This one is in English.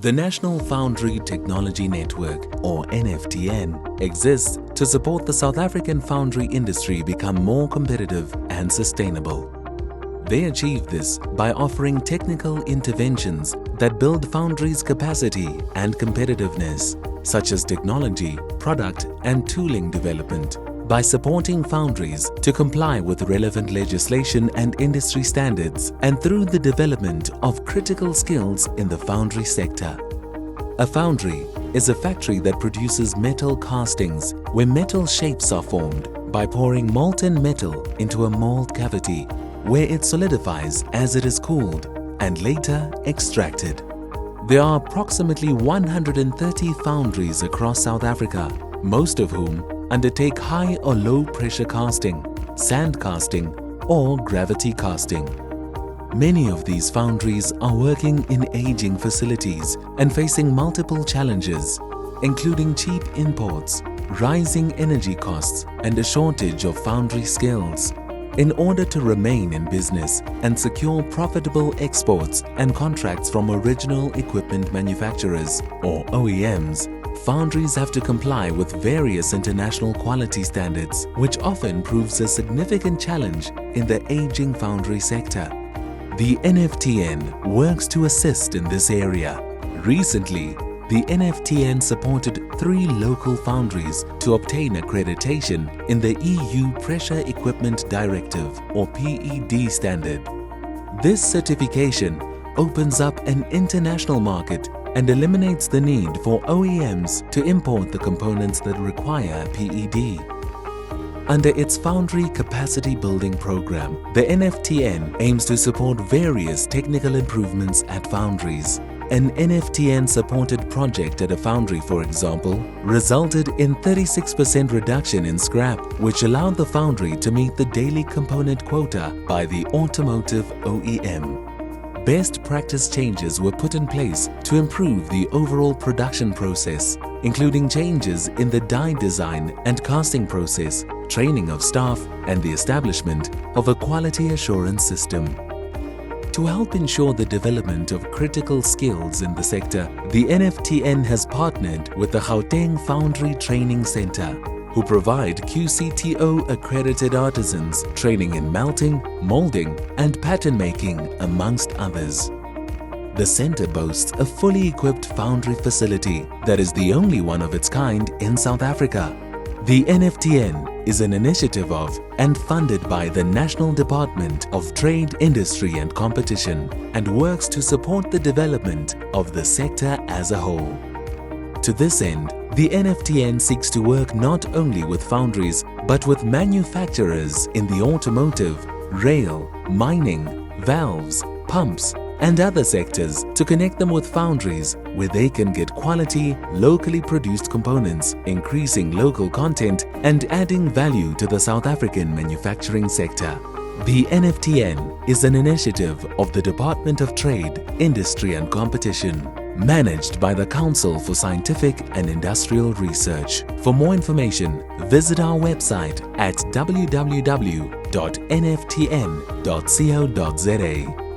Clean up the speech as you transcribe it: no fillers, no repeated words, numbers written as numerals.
The National Foundry Technology Network, or NFTN, exists to support the South African foundry industry become more competitive and sustainable. They achieve this by offering technical interventions that build foundries' capacity and competitiveness, such as technology, product and tooling development, by supporting foundries to comply with relevant legislation and industry standards, and through the development of critical skills in the foundry sector. A foundry is a factory that produces metal castings where metal shapes are formed by pouring molten metal into a mold cavity where it solidifies as it is cooled and later extracted. There are approximately 130 foundries across South Africa, most of whom undertake high or low pressure casting, sand casting or gravity casting. Many of these foundries are working in aging facilities and facing multiple challenges, including cheap imports, rising energy costs and a shortage of foundry skills. In order to remain in business and secure profitable exports and contracts from original equipment manufacturers or OEMs, foundries have to comply with various international quality standards, which often proves a significant challenge in the aging foundry sector. The NFTN works to assist in this area. Recently, the NFTN supported 3 local foundries to obtain accreditation in the EU Pressure Equipment Directive or PED standard. This certification opens up an international market and eliminates the need for OEMs to import the components that require PED. Under its Foundry Capacity Building Program, the NFTN aims to support various technical improvements at foundries. An NFTN-supported project at a foundry, for example, resulted in 36% reduction in scrap, which allowed the foundry to meet the daily component quota by the automotive OEM. Best practice changes were put in place to improve the overall production process, including changes in the die design and casting process, training of staff, and the establishment of a quality assurance system. To help ensure the development of critical skills in the sector, the NFTN has partnered with the Gauteng Foundry Training Center, who provide QCTO-accredited artisans training in melting, molding, and pattern making, amongst others. The center boasts a fully equipped foundry facility that is the only one of its kind in South Africa. The NFTN is an initiative of and funded by the National Department of Trade, Industry and Competition and works to support the development of the sector as a whole. To this end, the NFTN seeks to work not only with foundries but with manufacturers in the automotive, rail, mining, valves, pumps and other sectors to connect them with foundries where they can get quality, locally produced components, increasing local content and adding value to the South African manufacturing sector. The NFTN is an initiative of the Department of Trade, Industry and Competition, managed by the Council for Scientific and Industrial Research. For more information, visit our website at www.nftn.co.za.